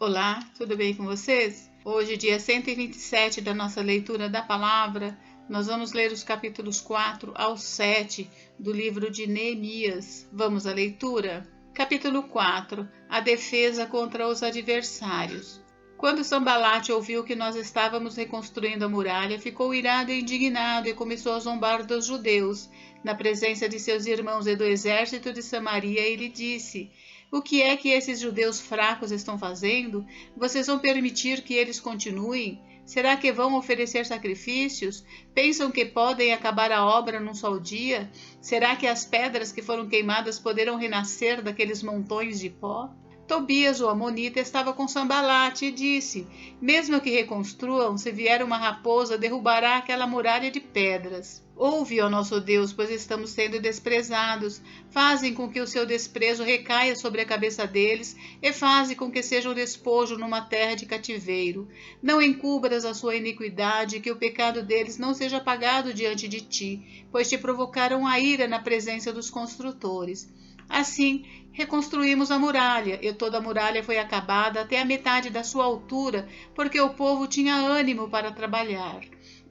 Olá, tudo bem com vocês? Hoje, dia 127 da nossa leitura da palavra, nós vamos ler os capítulos 4 ao 7 do livro de Neemias. Vamos à leitura? Capítulo 4. A defesa contra os adversários. Quando Sanbalate ouviu que nós estávamos reconstruindo a muralha, ficou irado e indignado e começou a zombar dos judeus. Na presença de seus irmãos e do exército de Samaria, ele disse: "O que é que esses judeus fracos estão fazendo? Vocês vão permitir que eles continuem? Será que vão oferecer sacrifícios? Pensam que podem acabar a obra num só dia? Será que as pedras que foram queimadas poderão renascer daqueles montões de pó?" Tobias, o amonita, estava com Sanbalate e disse: "Mesmo que reconstruam, se vier uma raposa, derrubará aquela muralha de pedras. Ouve, ó nosso Deus, pois estamos sendo desprezados. Fazem com que o seu desprezo recaia sobre a cabeça deles e faze com que sejam despojo numa terra de cativeiro. Não encubras a sua iniquidade, que o pecado deles não seja apagado diante de ti, pois te provocaram a ira na presença dos construtores." Assim, reconstruímos a muralha, e toda a muralha foi acabada até a metade da sua altura, porque o povo tinha ânimo para trabalhar.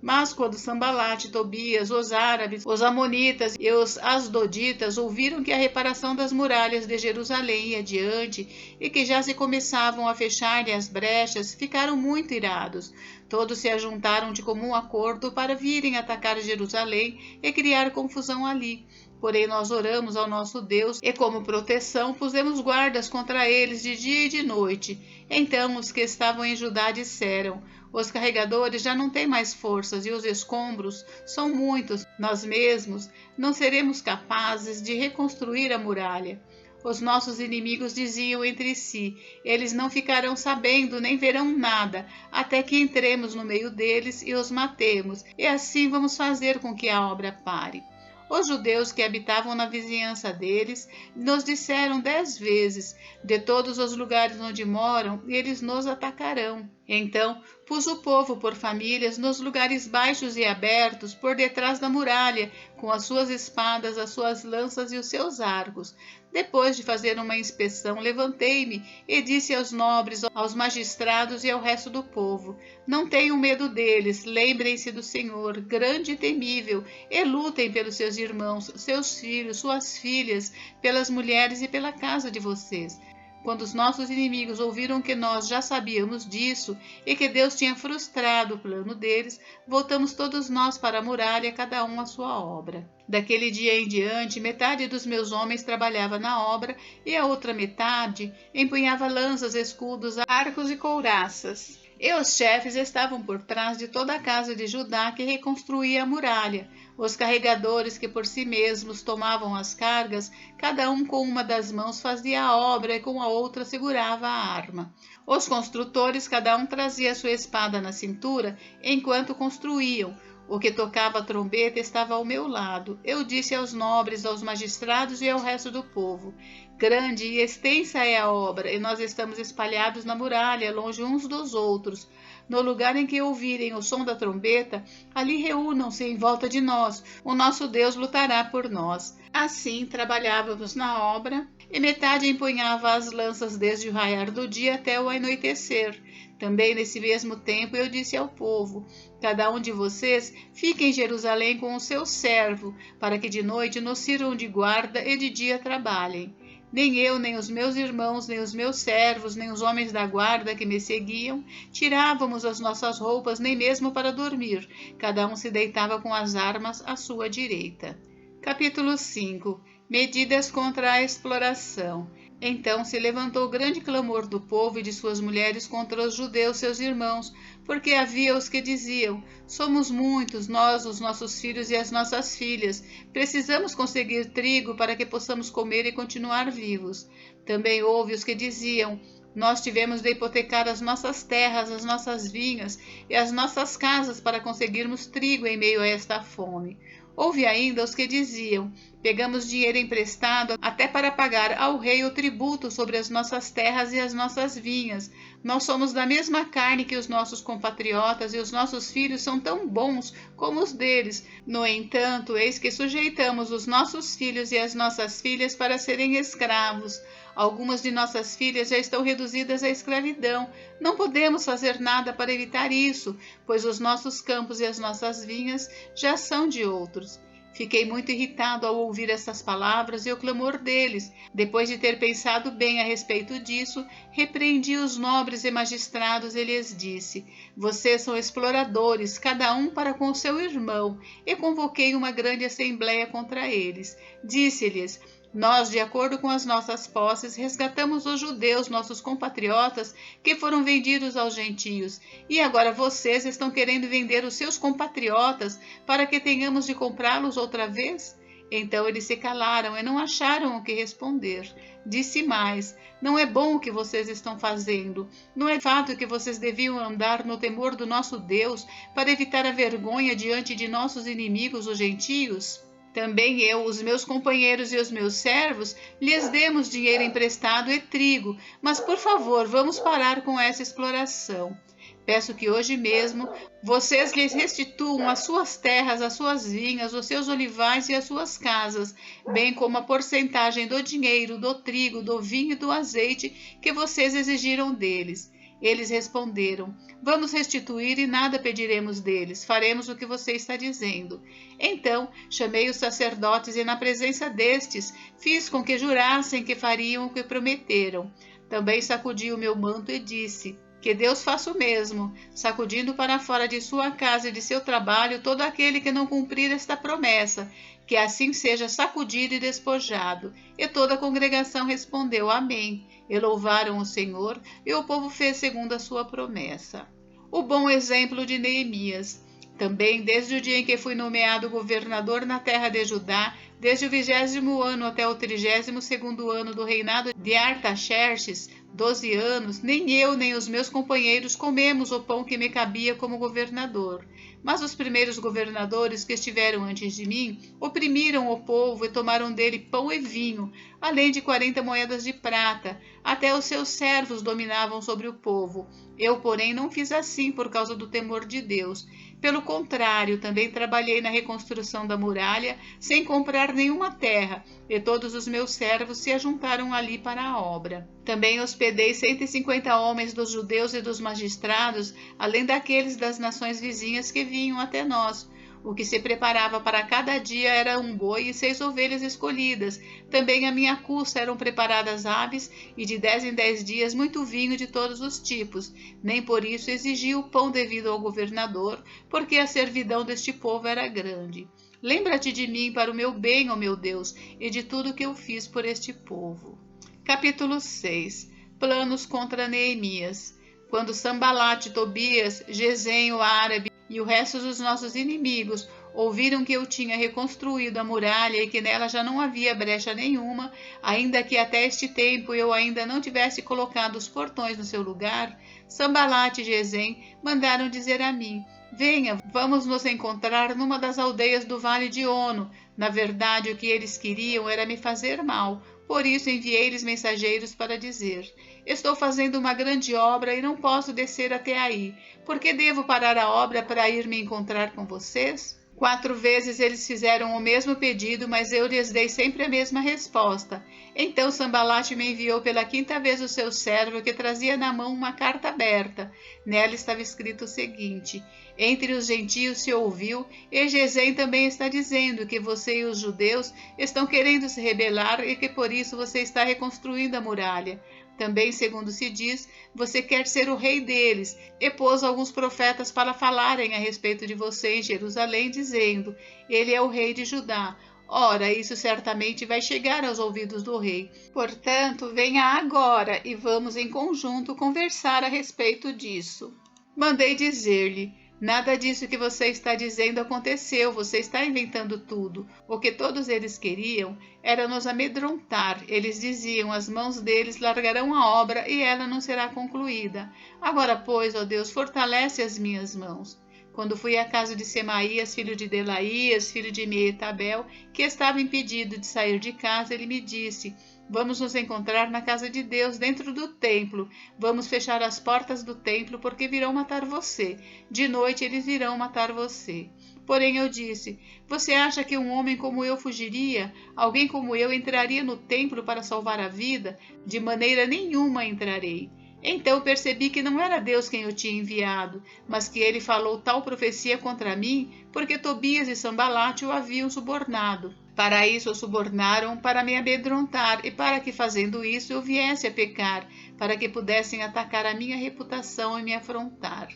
Mas quando Sanbalate, Tobias, os árabes, os amonitas e os asdoditas ouviram que a reparação das muralhas de Jerusalém ia adiante e que já se começavam a fechar-lhe as brechas, ficaram muito irados. Todos se ajuntaram de comum acordo para virem atacar Jerusalém e criar confusão ali. Porém nós oramos ao nosso Deus e, como proteção, pusemos guardas contra eles de dia e de noite. Então os que estavam em Judá disseram: "Os carregadores já não têm mais forças e os escombros são muitos. Nós mesmos não seremos capazes de reconstruir a muralha." Os nossos inimigos diziam entre si: "Eles não ficarão sabendo nem verão nada, até que entremos no meio deles e os matemos, e assim vamos fazer com que a obra pare." Os judeus que habitavam na vizinhança deles nos disseram 10 vezes: "De todos os lugares onde moram, eles nos atacarão." Então pus o povo por famílias nos lugares baixos e abertos, por detrás da muralha, com as suas espadas, as suas lanças e os seus arcos. Depois de fazer uma inspeção, levantei-me e disse aos nobres, aos magistrados e ao resto do povo: "Não tenham medo deles, lembrem-se do Senhor, grande e temível, e lutem pelos seus irmãos, seus filhos, suas filhas, pelas mulheres e pela casa de vocês." Quando os nossos inimigos ouviram que nós já sabíamos disso e que Deus tinha frustrado o plano deles, voltamos todos nós para a muralha, cada um à sua obra. Daquele dia em diante, metade dos meus homens trabalhava na obra e a outra metade empunhava lanças, escudos, arcos e couraças. E os chefes estavam por trás de toda a casa de Judá que reconstruía a muralha. Os carregadores que por si mesmos tomavam as cargas, cada um com uma das mãos fazia a obra e com a outra segurava a arma. Os construtores, cada um trazia sua espada na cintura enquanto construíam. O que tocava a trombeta estava ao meu lado. Eu disse aos nobres, aos magistrados e ao resto do povo: "Grande e extensa é a obra, e nós estamos espalhados na muralha, longe uns dos outros. No lugar em que ouvirem o som da trombeta, ali reúnam-se em volta de nós. O nosso Deus lutará por nós." Assim trabalhávamos na obra, e metade empunhava as lanças desde o raiar do dia até o anoitecer. Também nesse mesmo tempo eu disse ao povo: "Cada um de vocês fique em Jerusalém com o seu servo, para que de noite nos sirvam de guarda e de dia trabalhem." Nem eu, nem os meus irmãos, nem os meus servos, nem os homens da guarda que me seguiam, tirávamos as nossas roupas nem mesmo para dormir. Cada um se deitava com as armas à sua direita. Capítulo 5. Medidas contra a exploração. Então se levantou grande clamor do povo e de suas mulheres contra os judeus, seus irmãos, porque havia os que diziam: "Somos muitos, nós, os nossos filhos e as nossas filhas. Precisamos conseguir trigo para que possamos comer e continuar vivos." Também houve os que diziam: "Nós tivemos de hipotecar as nossas terras, as nossas vinhas e as nossas casas para conseguirmos trigo em meio a esta fome." Houve ainda os que diziam: Pegamos dinheiro emprestado até para pagar ao rei o tributo sobre as nossas terras e as nossas vinhas. Nós somos da mesma carne que os nossos compatriotas e os nossos filhos são tão bons como os deles. No entanto, eis que sujeitamos os nossos filhos e as nossas filhas para serem escravos. Algumas de nossas filhas já estão reduzidas à escravidão. Não podemos fazer nada para evitar isso, pois os nossos campos e as nossas vinhas já são de outros. Fiquei muito irritado ao ouvir essas palavras e o clamor deles. Depois de ter pensado bem a respeito disso, repreendi os nobres e magistrados e lhes disse: vocês são exploradores, cada um para com seu irmão, e convoquei uma grande assembleia contra eles. Disse-lhes: nós, de acordo com as nossas posses, resgatamos os judeus, nossos compatriotas, que foram vendidos aos gentios. E agora vocês estão querendo vender os seus compatriotas para que tenhamos de comprá-los outra vez? Então eles se calaram e não acharam o que responder. Disse mais: não é bom o que vocês estão fazendo. Não é fato que vocês deviam andar no temor do nosso Deus para evitar a vergonha diante de nossos inimigos, os gentios? Também eu, os meus companheiros e os meus servos, lhes demos dinheiro emprestado e trigo, mas por favor, vamos parar com essa exploração. Peço que hoje mesmo vocês lhes restituam as suas terras, as suas vinhas, os seus olivais e as suas casas, bem como a porcentagem do dinheiro, do trigo, do vinho e do azeite que vocês exigiram deles. Eles responderam: vamos restituir e nada pediremos deles, faremos o que você está dizendo. Então chamei os sacerdotes e, na presença destes, fiz com que jurassem que fariam o que prometeram. Também sacudi o meu manto e disse: que Deus faça o mesmo, sacudindo para fora de sua casa e de seu trabalho todo aquele que não cumprir esta promessa, que assim seja sacudido e despojado. E toda a congregação respondeu: amém. E louvaram o Senhor, e o povo fez segundo a sua promessa. O bom exemplo de Neemias. Também, desde o dia em que fui nomeado governador na terra de Judá, desde o 20º ano até o 32º ano do reinado de Artaxerxes, 12 anos, nem eu nem os meus companheiros comemos o pão que me cabia como governador. Mas os primeiros governadores que estiveram antes de mim oprimiram o povo e tomaram dele pão e vinho, além de 40 moedas de prata. Até os seus servos dominavam sobre o povo. Eu, porém, não fiz assim por causa do temor de Deus. Pelo contrário, também trabalhei na reconstrução da muralha, sem comprar nenhuma terra, e todos os meus servos se ajuntaram ali para a obra. Também hospedei 150 homens dos judeus e dos magistrados, além daqueles das nações vizinhas que vinham até nós. O que se preparava para cada dia era um boi e 6 ovelhas escolhidas. Também à minha custa eram preparadas aves, e de 10 em 10 dias muito vinho de todos os tipos. Nem por isso exigi o pão devido ao governador, porque a servidão deste povo era grande. Lembra-te de mim para o meu bem, ó meu Deus, e de tudo que eu fiz por este povo. Capítulo 6. Planos contra Neemias. Quando Sambalate, Tobias, Gesem, o árabe, e o resto dos nossos inimigos ouviram que eu tinha reconstruído a muralha e que nela já não havia brecha nenhuma, ainda que até este tempo eu ainda não tivesse colocado os portões no seu lugar, Sambalate e Gesem mandaram dizer a mim: venha, vamos nos encontrar numa das aldeias do Vale de Ono. Na verdade, o que eles queriam era me fazer mal. Por isso enviei-lhes mensageiros para dizer: estou fazendo uma grande obra e não posso descer até aí. Por que devo parar a obra para ir me encontrar com vocês? 4 vezes eles fizeram o mesmo pedido, mas eu lhes dei sempre a mesma resposta. Então Sambalate me enviou pela 5ª vez o seu servo, que trazia na mão uma carta aberta. Nela estava escrito o seguinte: entre os gentios se ouviu, e Gesem também está dizendo que você e os judeus estão querendo se rebelar e que por isso você está reconstruindo a muralha. Também, segundo se diz, você quer ser o rei deles, e pôs alguns profetas para falarem a respeito de você em Jerusalém, dizendo: ele é o rei de Judá. Ora, isso certamente vai chegar aos ouvidos do rei. Portanto, venha agora e vamos em conjunto conversar a respeito disso. Mandei dizer-lhe: nada disso que você está dizendo aconteceu, você está inventando tudo. O que todos eles queriam era nos amedrontar. Eles diziam: as mãos deles largarão a obra e ela não será concluída. Agora, pois, ó Deus, fortalece as minhas mãos. quando fui à casa de Semaías, filho de Delaías, filho de Meetabel, que estava impedido de sair de casa, ele me disse: vamos nos encontrar na casa de Deus, dentro do templo. Vamos fechar as portas do templo, porque virão matar você. De noite eles virão matar você. Porém eu disse: você acha que um homem como eu fugiria? Alguém como eu entraria no templo para salvar a vida? De maneira nenhuma entrarei. Então percebi que não era Deus quem o tinha enviado, mas que ele falou tal profecia contra mim, porque Tobias e Sambalate o haviam subornado. Para isso o subornaram, para me amedrontar, e para que, fazendo isso, eu viesse a pecar, para que pudessem atacar a minha reputação e me afrontar.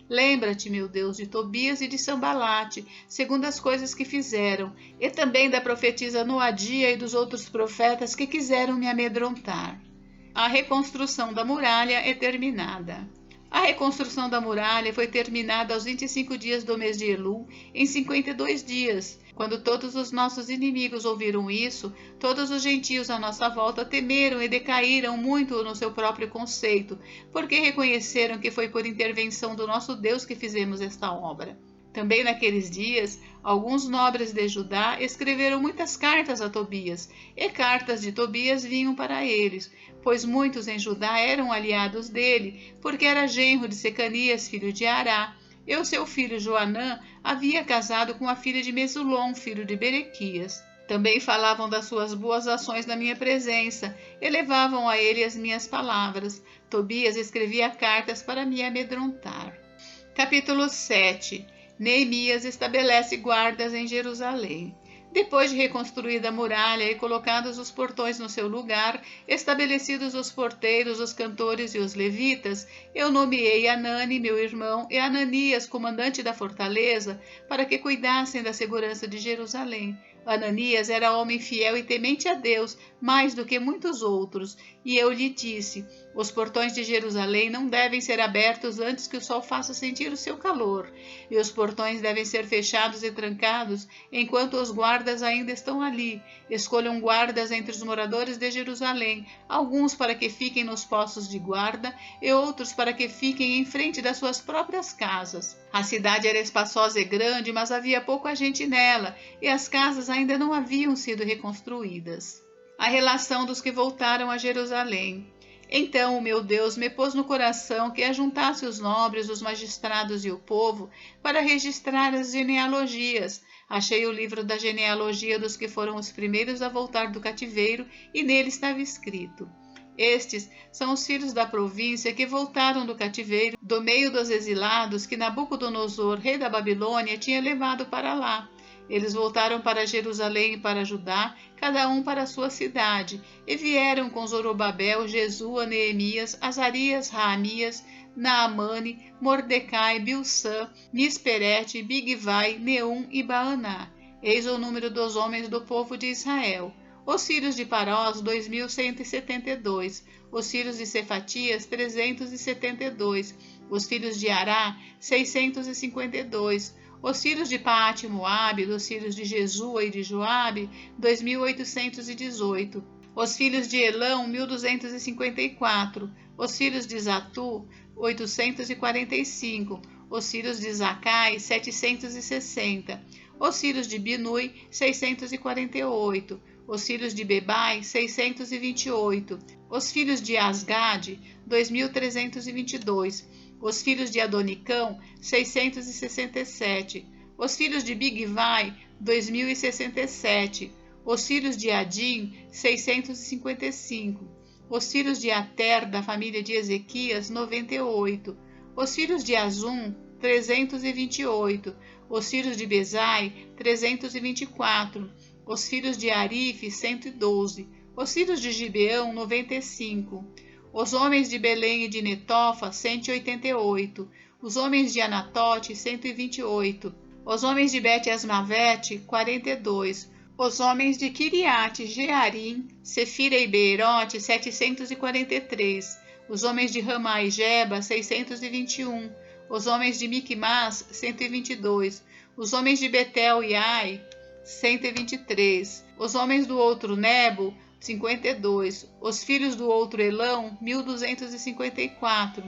Lembra-te, meu Deus, de Tobias e de Sambalate, segundo as coisas que fizeram, e também da profetisa Noadia e dos outros profetas que quiseram me amedrontar. A reconstrução da muralha é terminada. A reconstrução da muralha foi terminada aos 25 dias do mês de Elul, em 52 dias. Quando todos os nossos inimigos ouviram isso, todos os gentios à nossa volta temeram e decaíram muito no seu próprio conceito, porque reconheceram que foi por intervenção do nosso Deus que fizemos esta obra. Também naqueles dias, alguns nobres de Judá escreveram muitas cartas a Tobias, e cartas de Tobias vinham para eles, pois muitos em Judá eram aliados dele, porque era genro de Secanias, filho de Ará, e o seu filho Joanã havia casado com a filha de Mesulom, filho de Berequias. Também falavam das suas boas ações na minha presença, e levavam a ele as minhas palavras. Tobias escrevia cartas para me amedrontar. Capítulo 7. Neemias estabelece guardas em Jerusalém. Depois de reconstruída a muralha e colocados os portões no seu lugar, estabelecidos os porteiros, os cantores e os levitas, eu nomeei Anani, meu irmão, e Ananias, comandante da fortaleza, para que cuidassem da segurança de Jerusalém. Ananias era homem fiel e temente a Deus, mais do que muitos outros, e eu lhe disse: os portões de Jerusalém não devem ser abertos antes que o sol faça sentir o seu calor, e os portões devem ser fechados e trancados enquanto os guardas ainda estão ali. Escolham guardas entre os moradores de Jerusalém, alguns para que fiquem nos postos de guarda e outros para que fiquem em frente das suas próprias casas. A cidade era espaçosa e grande, mas havia pouca gente nela, e as casas ainda não haviam sido reconstruídas. A relação dos que voltaram a Jerusalém. Então o meu Deus me pôs no coração que ajuntasse os nobres, os magistrados e o povo para registrar as genealogias. Achei o livro da genealogia dos que foram os primeiros a voltar do cativeiro e nele estava escrito: estes são os filhos da província que voltaram do cativeiro, do meio dos exilados que Nabucodonosor, rei da Babilônia, tinha levado para lá. Eles voltaram para Jerusalém e para Judá, cada um para a sua cidade, e vieram com Zorobabel, Jesua, Neemias, Azarias, Raamias, Naamane, Mordecai, Bilsã, Misperete, Bigvai, Neum e Baaná. Eis o número dos homens do povo de Israel. Os filhos de Parós, 2.172. Os filhos de Cefatias, 372. Os filhos de Ará, 652. Os filhos de Paate-Moabe, dos filhos de Jesua e de Joabe, 2.818. Os filhos de Elão, 1.254. Os filhos de Zatu, 845. Os filhos de Zacai, 760. Os filhos de Binui, 648. Os filhos de Bebai, 628. Os filhos de Asgade, 2.322. Os filhos de Adonicão, 667. Os filhos de Bigvai, 2.067. Os filhos de Adim, 655. Os filhos de Ater, da família de Ezequias, 98. Os filhos de Azum, 328. Os filhos de Bezai, 324. Os filhos de Arife, 112. Os filhos de Gibeão, 95. Os homens de Belém e de Netofa, 188. Os homens de Anatote, 128. Os homens de Bet-Asmavete, 42. Os homens de Kiriate Jearim, Sefira e Beerote, 743. Os homens de Ramá e Geba, 621. Os homens de Miquimás, 122. Os homens de Betel e Ai, 123. Os homens do outro Nebo, 52. Os filhos do outro Elão, 1.254.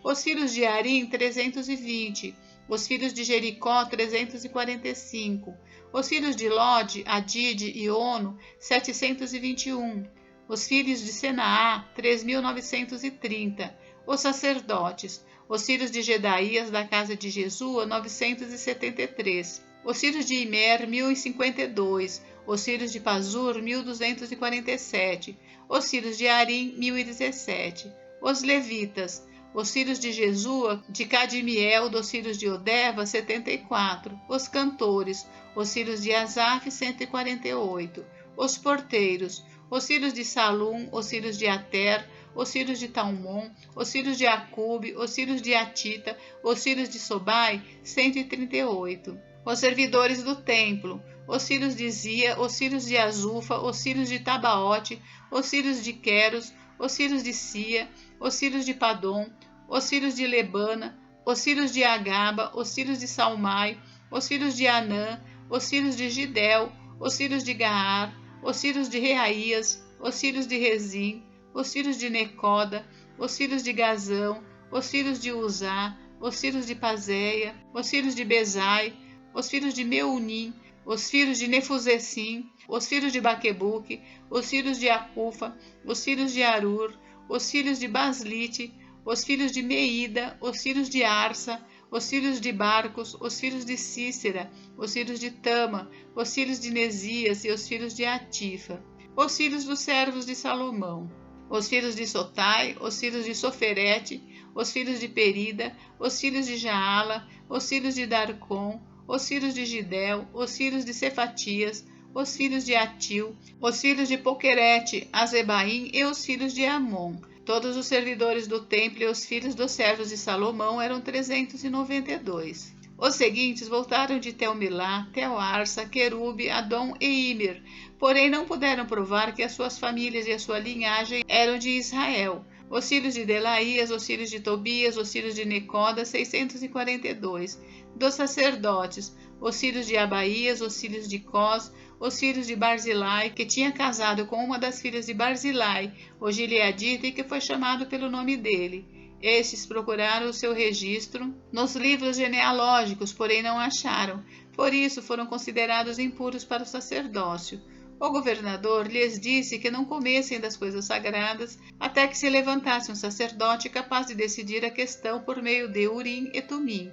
Os filhos de Arim, 320. Os filhos de Jericó, 345. Os filhos de Lod, Adide e Ono, 721. Os filhos de Senaá, 3.930. Os sacerdotes. Os filhos de Gedaías, da casa de Jesua, 973. Os filhos de Imer, 1052. Os filhos de Pazur, 1247. Os filhos de Arim, 1017. Os levitas. Os filhos de Jesua, de Cadimiel, dos filhos de Odeva, 74. Os cantores. Os filhos de Asaf, 148. Os porteiros. Os filhos de Salum, os filhos de Ater, os filhos de Talmon, os filhos de Acube, os filhos de Atita, os filhos de Sobai, 138. Os servidores do templo, os filhos de Zia, os filhos de Azufa, os filhos de Tabaote, os filhos de Queros, os filhos de Sia, os filhos de Padom, os filhos de Lebana, os filhos de Agaba, os filhos de Salmai, os filhos de Anã, os filhos de Gidel, os filhos de Gaar, os filhos de Reaías, os filhos de Rezim, os filhos de Necoda, os filhos de Gazão, os filhos de Uzá, os filhos de Pazéia, os filhos de Bezai, os filhos de Meunim, os filhos de Nefusessim, os filhos de Baquebuque, os filhos de Acufa, os filhos de Arur, os filhos de Baslite, os filhos de Meida, os filhos de Arsa, os filhos de Barcos, os filhos de Cícera, os filhos de Tama, os filhos de Nesias e os filhos de Atifa, os filhos dos servos de Salomão, os filhos de Sotai, os filhos de Soferete, os filhos de Perida, os filhos de Jaala, os filhos de Darcom, os filhos de Gidel, os filhos de Cefatias, os filhos de Atil, os filhos de Poquerete, Azebaim e os filhos de Amon. Todos os servidores do templo e os filhos dos servos de Salomão eram 392. Os seguintes voltaram de Tel-Milá, Tel-Arsa, Querube, Adom e Imer, porém não puderam provar que as suas famílias e a sua linhagem eram de Israel. Os filhos de Delaías, os filhos de Tobias, os filhos de Necoda, 642. Dos sacerdotes, os filhos de Abaías, os filhos de Cós, os filhos de Barzilai, que tinha casado com uma das filhas de Barzilai, o Gileadita, e que foi chamado pelo nome dele. Estes procuraram o seu registro nos livros genealógicos, porém não acharam. Por isso foram considerados impuros para o sacerdócio. O governador lhes disse que não comessem das coisas sagradas até que se levantasse um sacerdote capaz de decidir a questão por meio de Urim e Tumim.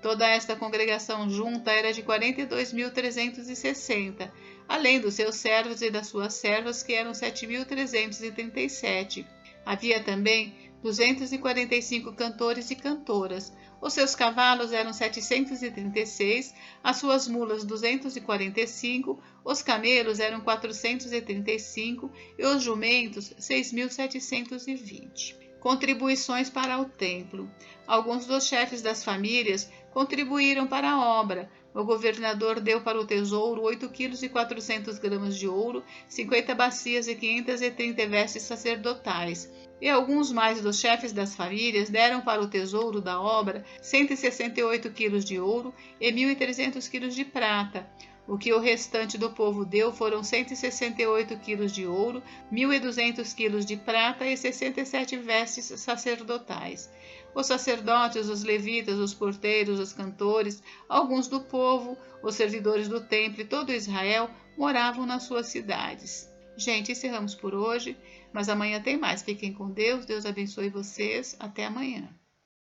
Toda esta congregação junta era de 42.360, além dos seus servos e das suas servas, que eram 7.337. Havia também 245 cantores e cantoras. Os seus cavalos eram 736, as suas mulas 245, os camelos eram 435 e os jumentos 6.720. Contribuições para o templo. Alguns dos chefes das famílias contribuíram para a obra. O governador deu para o tesouro 8,4 kg de ouro, 50 bacias e 530 vestes sacerdotais. E alguns mais dos chefes das famílias deram para o tesouro da obra 168 quilos de ouro e 1.300 quilos de prata. O que o restante do povo deu foram 168 quilos de ouro, 1.200 quilos de prata e 67 vestes sacerdotais. Os sacerdotes, os levitas, os porteiros, os cantores, alguns do povo, os servidores do templo e todo Israel moravam nas suas cidades. Gente, encerramos por hoje, mas amanhã tem mais. Fiquem com Deus, Deus abençoe vocês. Até amanhã.